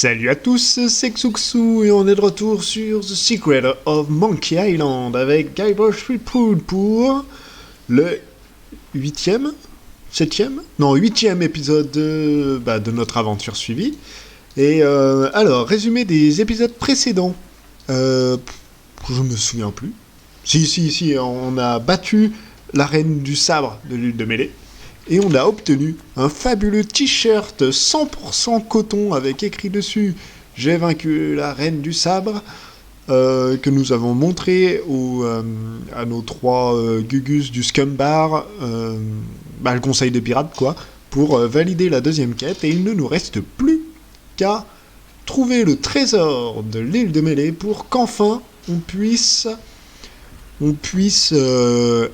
Salut à tous, c'est Xuxu et on est de retour sur The Secret of Monkey Island avec Guybrush Threepwood pour le 8e, 7e, non 8e épisode de notre aventure suivie. Et alors, résumé des épisodes précédents. Je me souviens plus. Si, on a battu la reine du sabre de l'île de Mêlée. Et on a obtenu un fabuleux t-shirt 100% coton avec écrit dessus « J'ai vaincu la reine du sabre » que nous avons montré à nos trois gugus du Scumbar, le conseil des pirates quoi, pour valider la deuxième quête. Et il ne nous reste plus qu'à trouver le trésor de l'île de Mêlée pour qu'enfin on puisse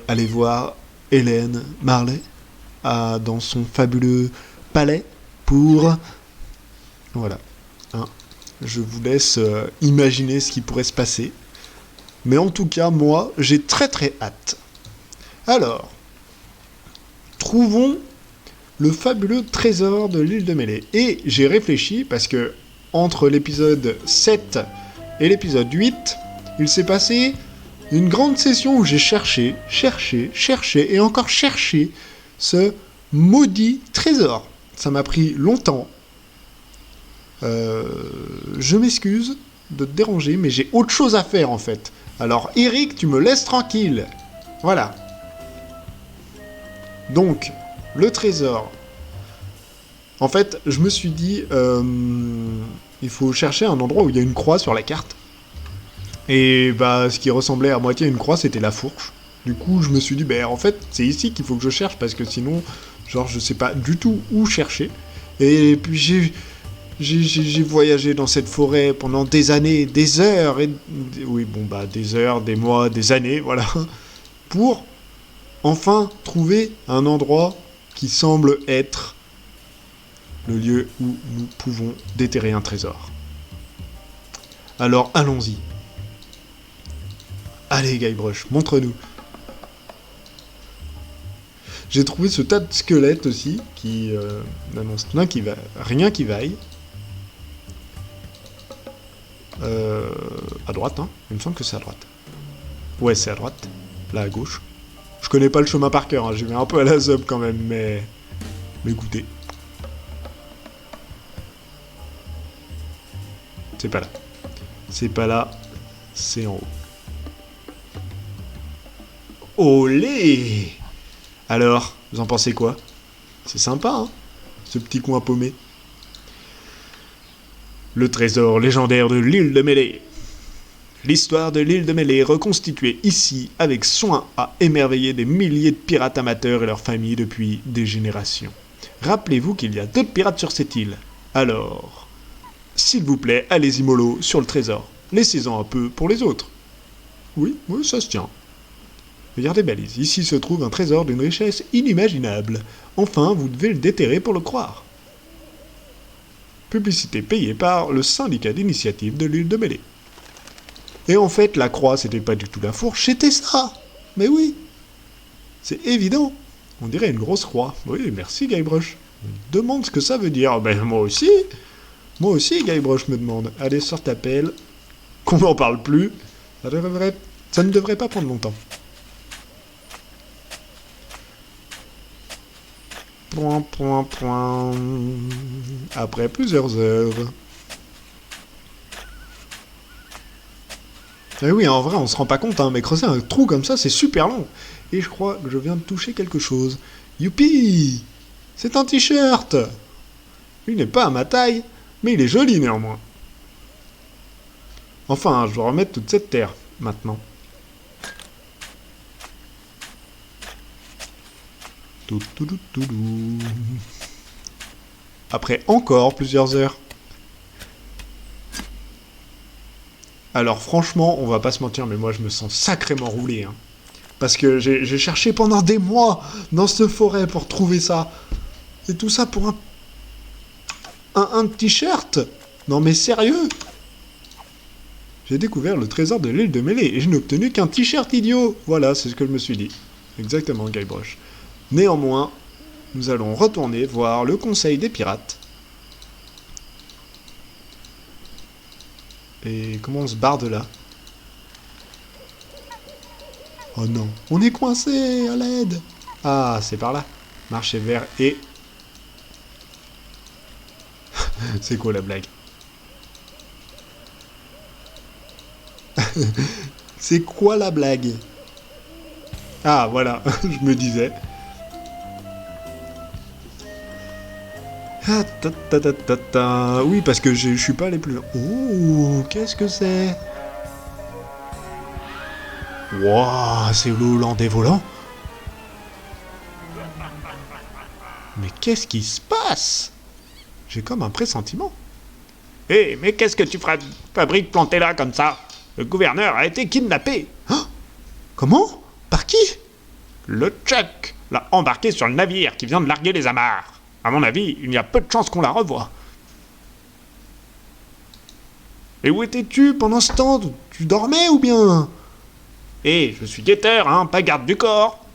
aller voir Hélène Marley dans son fabuleux palais pour... Voilà. Je vous laisse imaginer ce qui pourrait se passer. Mais en tout cas, moi, j'ai très très hâte. Alors, trouvons le fabuleux trésor de l'île de Mêlée. Et j'ai réfléchi, parce que entre l'épisode 7 et l'épisode 8, il s'est passé une grande session où j'ai cherché, et encore cherché ce maudit trésor. Ça m'a pris longtemps. Je m'excuse de te déranger, mais j'ai autre chose à faire en fait. Alors Eric, tu me laisses tranquille. Voilà. Donc, le trésor. En fait, je me suis dit, il faut chercher un endroit où il y a une croix sur la carte. Et ce qui ressemblait à moitié à une croix, c'était la fourche. Du coup, je me suis dit, en fait, c'est ici qu'il faut que je cherche, parce que sinon, je sais pas du tout où chercher. Et puis, j'ai voyagé dans cette forêt pendant des années, des heures, des heures, des mois, des années, voilà, pour enfin trouver un endroit qui semble être le lieu où nous pouvons déterrer un trésor. Alors, allons-y. Allez, Guybrush, montre-nous. J'ai trouvé ce tas de squelettes aussi, qui n'annonce rien qui vaille. À droite, hein. Il me semble que c'est à droite. Ouais, c'est à droite. Là, à gauche. Je connais pas le chemin par cœur, hein. J'y vais un peu à la zob quand même, mais écoutez. C'est pas là. C'est pas là. C'est en haut. Olé! Alors, vous en pensez quoi? C'est sympa, hein, ce petit coin paumé. Le trésor légendaire de l'île de Mêlée. L'histoire de l'île de Mêlée reconstituée ici avec soin a émerveillé des milliers de pirates amateurs et leurs familles depuis des générations. Rappelez-vous qu'il y a d'autres pirates sur cette île. Alors, s'il vous plaît, allez-y mollo sur le trésor. Laissez-en un peu pour les autres. Oui, ça se tient. Regardez balise, ici se trouve un trésor d'une richesse inimaginable. Enfin, vous devez le déterrer pour le croire. Publicité payée par le syndicat d'initiative de l'île de Mêlée. Et en fait, la croix, c'était pas du tout la fourche, c'était ça. Mais oui, c'est évident. On dirait une grosse croix. Oui, merci Guybrush. Je me demande ce que ça veut dire. Moi aussi, Guybrush me demande. Allez, sors ta pelle. Qu'on n'en parle plus. Ça ne devrait pas prendre longtemps. Point. Après plusieurs heures. Et oui, en vrai, on se rend pas compte, hein, mais creuser un trou comme ça, c'est super long. Et je crois que je viens de toucher quelque chose. Youpi! C'est un t-shirt! Il n'est pas à ma taille, mais il est joli néanmoins. Enfin, je dois remettre toute cette terre, maintenant. Après encore plusieurs heures. Alors franchement, on va pas se mentir, mais moi je me sens sacrément roulé. Hein. Parce que j'ai cherché pendant des mois dans cette forêt pour trouver ça. Et tout ça pour un t-shirt? Non mais sérieux? J'ai découvert le trésor de l'île de Mêlée et je n'ai obtenu qu'un t-shirt idiot. Voilà, c'est ce que je me suis dit. Exactement, Guybrush. Néanmoins, nous allons retourner voir le conseil des pirates Et comment on se barre de là? Oh non, on est coincé, à l'aide! Ah, c'est par là. Marcher vers et... C'est quoi la blague? C'est quoi la blague? Ah, voilà, je me disais. Ah, ta ta ta ta ta. Oui, parce que je suis pas allé plus loin. Oh, qu'est-ce que c'est? Wouah, c'est le Hollandais volant? Mais qu'est-ce qui se passe? J'ai comme un pressentiment. Hé, mais qu'est-ce que tu fabriques planté là comme ça? Le gouverneur a été kidnappé. Hein? Comment? Par qui? Le Chuck l'a embarqué sur le navire qui vient de larguer les amarres. À mon avis, il y a peu de chances qu'on la revoie. Et où étais-tu pendant ce temps? Tu dormais ou bien? Eh, je suis guetteur, hein, pas garde du corps.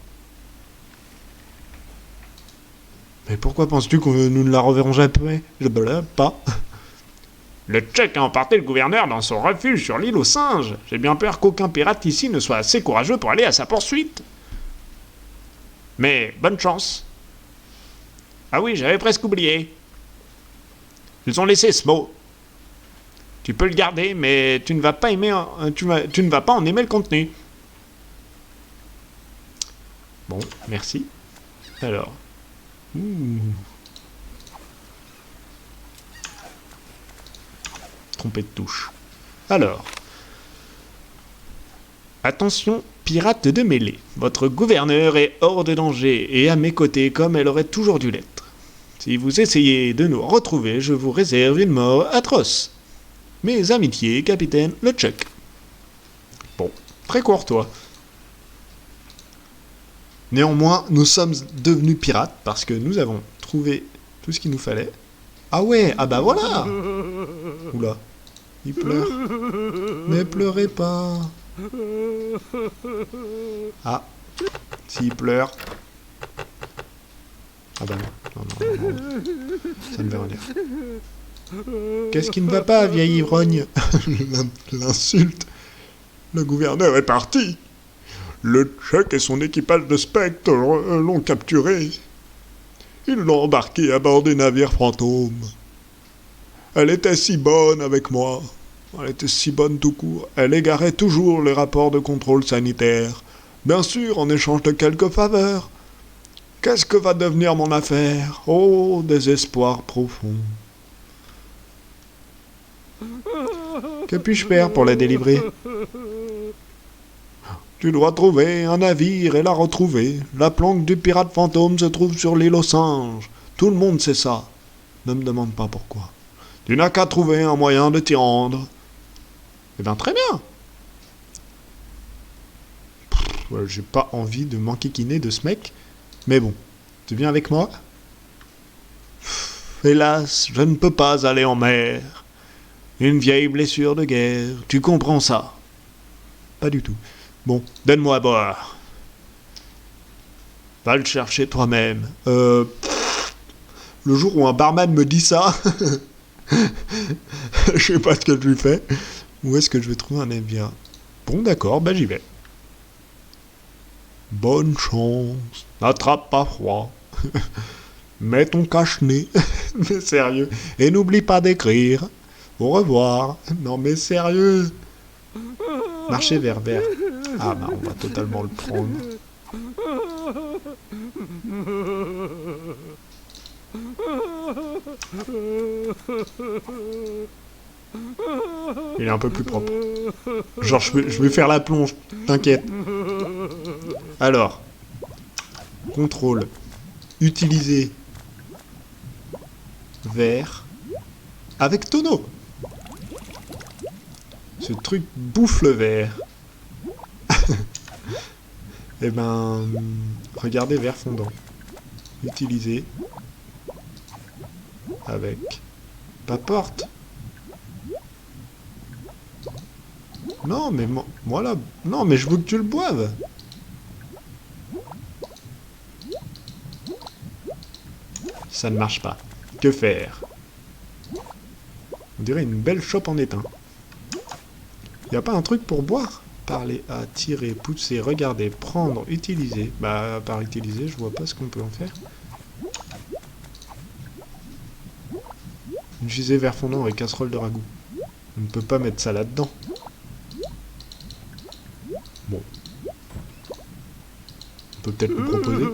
Mais pourquoi penses-tu que nous ne la reverrons jamais? Je ne pas. Le Tchèque a emporté le gouverneur dans son refuge sur l'île aux singes. J'ai bien peur qu'aucun pirate ici ne soit assez courageux pour aller à sa poursuite. Mais bonne chance. Ah oui, j'avais presque oublié. Ils ont laissé ce mot. Tu peux le garder, mais tu ne vas pas tu ne vas pas en aimer le contenu. Bon, merci. Alors. Trompé de touche. Alors. Attention, pirate de mêlée. Votre gouverneur est hors de danger et à mes côtés comme elle aurait toujours dû l'être. Si vous essayez de nous retrouver, je vous réserve une mort atroce. Mes amitiés, capitaine LeChuck. Bon, très courtois. Néanmoins, nous sommes devenus pirates parce que nous avons trouvé tout ce qu'il nous fallait. Ah ouais, ah bah voilà! Oula, il pleure. Mais pleurez pas. Ah, s'il pleure. Ah bah non, ça ne veut rien dire. Qu'est-ce qui ne va pas, vieille ivrogne? L'insulte. Le gouverneur est parti. Le Chuck et son équipage de spectres l'ont capturé. Ils l'ont embarqué à bord des navires fantômes. Elle était si bonne avec moi. Elle était si bonne tout court. Elle égarait toujours les rapports de contrôle sanitaire. Bien sûr, en échange de quelques faveurs. Qu'est-ce que va devenir mon affaire? Oh, désespoir profond. Que puis-je faire pour la délivrer? Tu dois trouver un navire et la retrouver. La planque du pirate fantôme se trouve sur l'île aux singes. Tout le monde sait ça. Ne me demande pas pourquoi. Tu n'as qu'à trouver un moyen de t'y rendre. Eh bien, très bien. J'ai pas envie de m'enquiquiner de ce mec. Mais bon, tu viens avec moi? Hélas, je ne peux pas aller en mer. Une vieille blessure de guerre. Tu comprends ça? Pas du tout. Bon, donne-moi à boire. Va le chercher toi-même. Le jour où un barman me dit ça, je sais pas ce que je lui fais. Où est-ce que je vais trouver un navire? Bon, d'accord, bah j'y vais. Bonne chance. N'attrape pas froid. Mets ton cache-nez. Mais sérieux. Et n'oublie pas d'écrire. Au revoir. Non mais sérieux. Marchez vers. Ah bah on va totalement le prendre. Il est un peu plus propre. Genre je vais faire la plonge, t'inquiète. Alors, contrôle, utiliser, vers, avec tonneau. Ce truc bouffe le verre. Eh ben, regardez verre fondant. Utiliser, avec, pas porte. Non, mais moi là... Non, mais je veux que tu le boives. Ça ne marche pas. Que faire? On dirait une belle chope en étain. Y a pas un truc pour boire? Parler, tirer, pousser, regarder, prendre, utiliser. Bah, par utiliser, je vois pas ce qu'on peut en faire. Une fusée vert fondant avec casserole de ragoût. On ne peut pas mettre ça là-dedans. Bon. On peut peut-être nous proposer.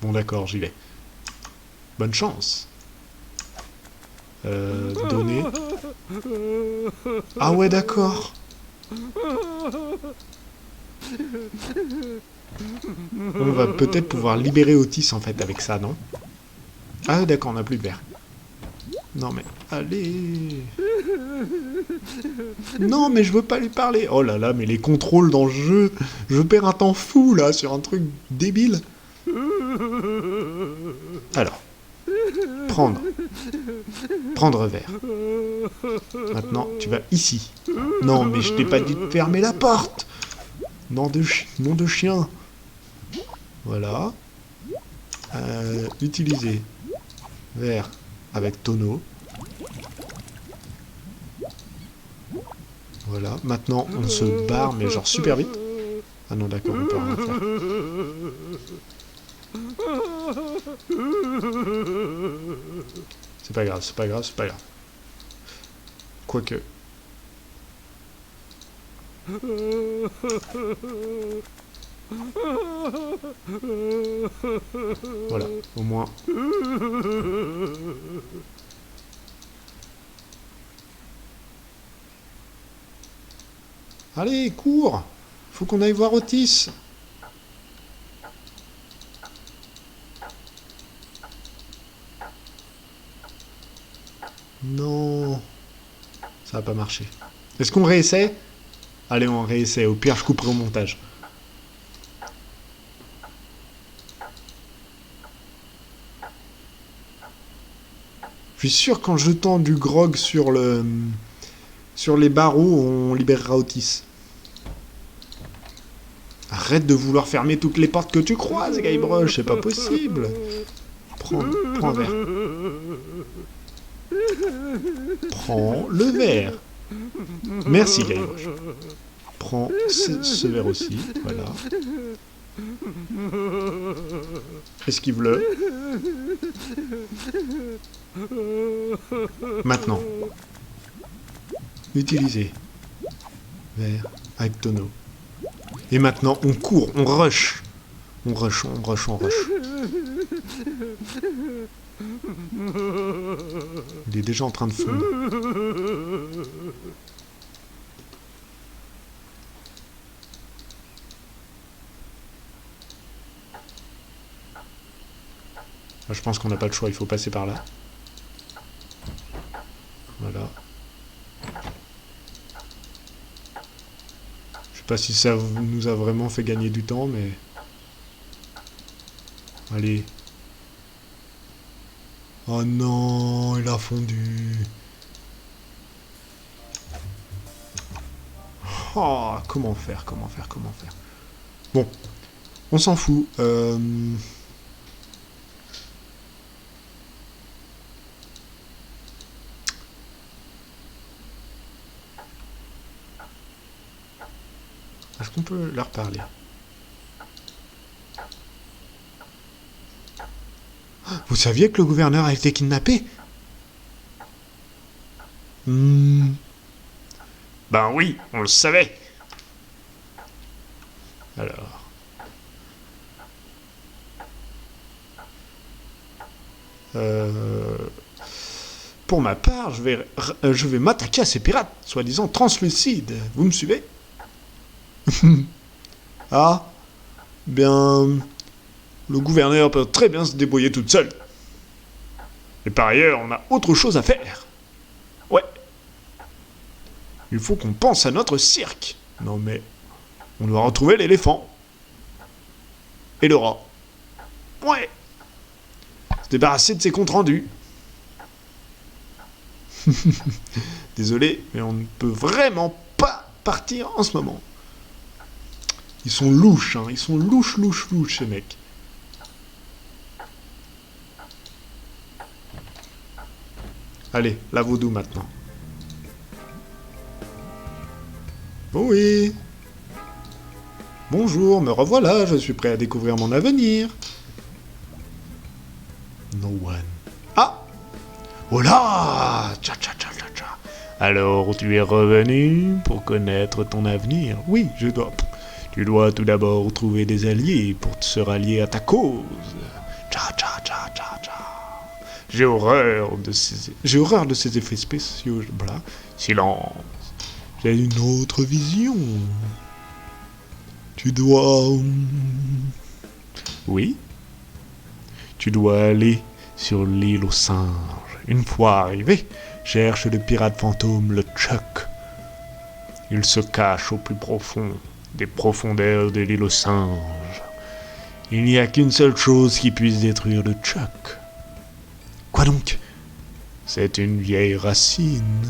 Bon d'accord, j'y vais. Bonne chance. Donner. Ah ouais, d'accord. On va peut-être pouvoir libérer Otis en fait avec ça, non? Ah d'accord, on n'a plus de verre. Non mais, allez. Non mais je veux pas lui parler. Oh là là, mais les contrôles dans le jeu. Je perds un temps fou là sur un truc débile. Alors. Prendre. Prendre verre. Maintenant, tu vas ici. Non mais je t'ai pas dit de fermer la porte. Nom de chien. Voilà. Utiliser. Verre avec tonneau. Voilà. Maintenant, on se barre, mais genre super vite. Ah non, d'accord, on peut rien faire. C'est pas grave, c'est pas grave, c'est pas grave. Quoique. Voilà, au moins. Allez, cours! Faut qu'on aille voir Otis. Non. Ça va pas marcher. Est-ce qu'on réessaie? Allez, on réessaie. Au pire, je couperai au montage. Je suis sûr qu'en jetant du grog sur les barreaux, on libérera Otis. Arrête de vouloir fermer toutes les portes que tu croises, Guybrush, c'est pas possible. Prends un verre. Prends le verre. Merci, Guybrush. Prends ce verre aussi, voilà. Esquive-le. Maintenant. Utiliser. Verre avec tonneau. Et maintenant, on court, on rush. On rush. Il est déjà en train de fondre. Je pense qu'on n'a pas le choix, il faut passer par là. Voilà. Je sais pas si ça nous a vraiment fait gagner du temps, mais... Allez. Oh non, il a fondu. Oh, comment faire? Bon, on s'en fout. Est-ce qu'on peut leur parler? Vous saviez que le gouverneur a été kidnappé? Ben oui, on le savait. Alors... Pour ma part, je vais m'attaquer à ces pirates, soi-disant translucides. Vous me suivez? Ah, bien... Le gouverneur peut très bien se débrouiller toute seule. Et par ailleurs, on a autre chose à faire. Ouais. Il faut qu'on pense à notre cirque. Non mais... On doit retrouver l'éléphant. Et le rat. Ouais. Se débarrasser de ses comptes rendus. Désolé, mais on ne peut vraiment pas partir en ce moment. Ils sont louches, hein. Ils sont louches, ces mecs. Allez, la vaudou maintenant. Oh oui. Bonjour, me revoilà, je suis prêt à découvrir mon avenir. No one. Ah! Oh là! Tcha tcha tcha tcha tcha. Alors, tu es revenu pour connaître ton avenir? Oui, je dois. Tu dois tout d'abord trouver des alliés pour se rallier à ta cause. Tcha tcha tcha tcha tcha. J'ai horreur de ces effets spéciaux. Bla. Silence. J'ai une autre vision. Tu dois... Oui? Tu dois aller sur l'île aux singes. Une fois arrivé, cherche le pirate fantôme, le Chuck. Il se cache au plus profond des profondeurs de l'île aux singes. Il n'y a qu'une seule chose qui puisse détruire le Chuck. Quoi donc? C'est une vieille racine.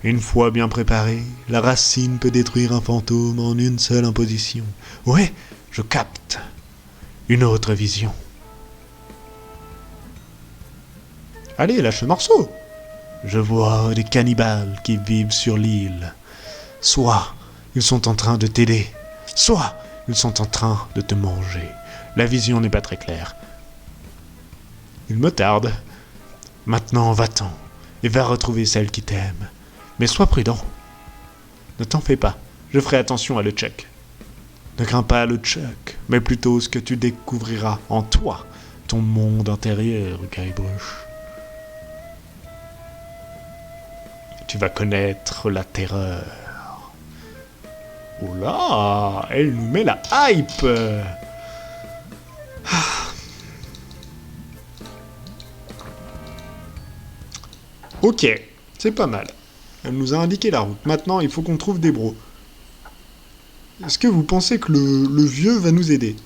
Une fois bien préparée, la racine peut détruire un fantôme en une seule imposition. Ouais, je capte. Une autre vision. Allez, lâche le morceau. Je vois des cannibales qui vivent sur l'île. Soit ils sont en train de t'aider, soit ils sont en train de te manger. La vision n'est pas très claire. Il me tarde. Maintenant, va-t'en et va retrouver celle qui t'aime. Mais sois prudent. Ne t'en fais pas, je ferai attention à le Chuck. Ne crains pas le Chuck, mais plutôt ce que tu découvriras en toi, ton monde intérieur, Guybrush. Tu vas connaître la terreur. Oh là, elle nous met la hype. Ok, c'est pas mal. Elle nous a indiqué la route. Maintenant, il faut qu'on trouve des bros. Est-ce que vous pensez que le vieux va nous aider?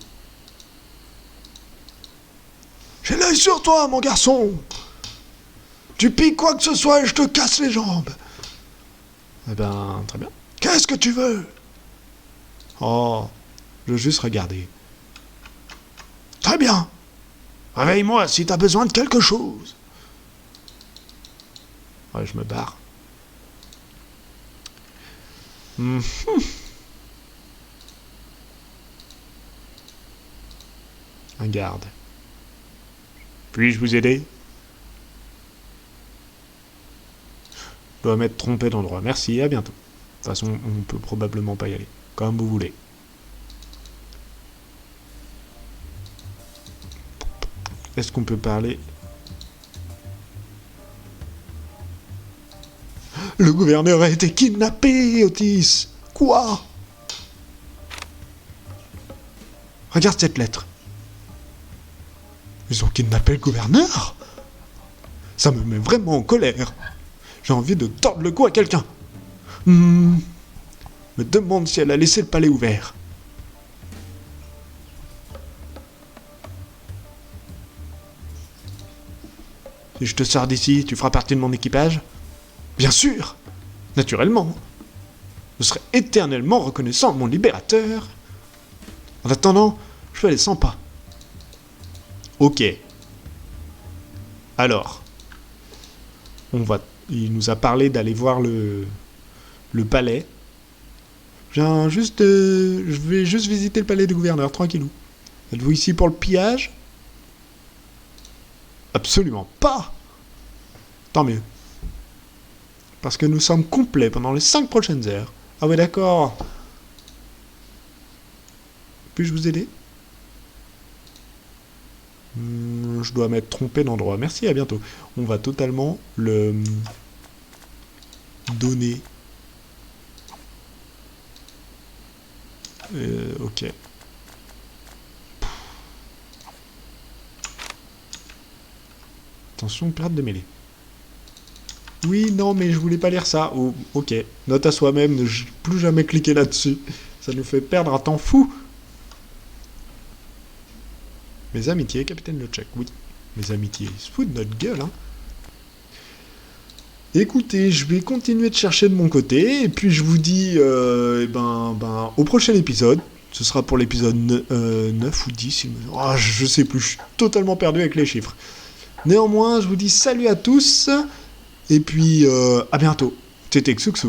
J'ai l'œil sur toi, mon garçon. Tu piques quoi que ce soit et je te casse les jambes. Eh ben, très bien. Qu'est-ce que tu veux? Oh, je veux juste regarder. Très bien. Réveille-moi si t'as besoin de quelque chose. Ouais, je me barre. Un garde. Puis-je vous aider? Je dois m'être trompé d'endroit. Merci, à bientôt. De toute façon, on peut probablement pas y aller. Comme vous voulez. Est-ce qu'on peut parler? Le gouverneur a été kidnappé, Otis. Quoi? Regarde cette lettre. Ils ont kidnappé le gouverneur? Ça me met vraiment en colère. J'ai envie de tordre le cou à quelqu'un. Me demande si elle a laissé le palais ouvert. Si je te sors d'ici, tu feras partie de mon équipage? Bien sûr, naturellement. Je serai éternellement reconnaissant de mon libérateur. En attendant, je fais les 100 pas. Ok. Alors, il nous a parlé d'aller voir le palais. Je vais juste visiter le palais du gouverneur, tranquillou. Êtes-vous ici pour le pillage? Absolument pas. Tant mieux. Parce que nous sommes complets pendant les 5 prochaines heures. Ah ouais, d'accord. Puis-je vous aider? Je dois m'être trompé d'endroit. Merci, à bientôt. On va totalement le donner. Ok. Attention, pirate de mêlée. Oui, non, mais je voulais pas lire ça. Oh, ok. Note à soi-même, ne plus jamais cliquer là-dessus. Ça nous fait perdre un temps fou. Mes amitiés, capitaine LeChuck, oui. Mes amitiés, ils se foutent de notre gueule, hein. Écoutez, je vais continuer de chercher de mon côté, et puis je vous dis, au prochain épisode. Ce sera pour l'épisode 9 ou 10, je sais plus, je suis totalement perdu avec les chiffres. Néanmoins, je vous dis salut à tous, et puis à bientôt. C'était Xuxu.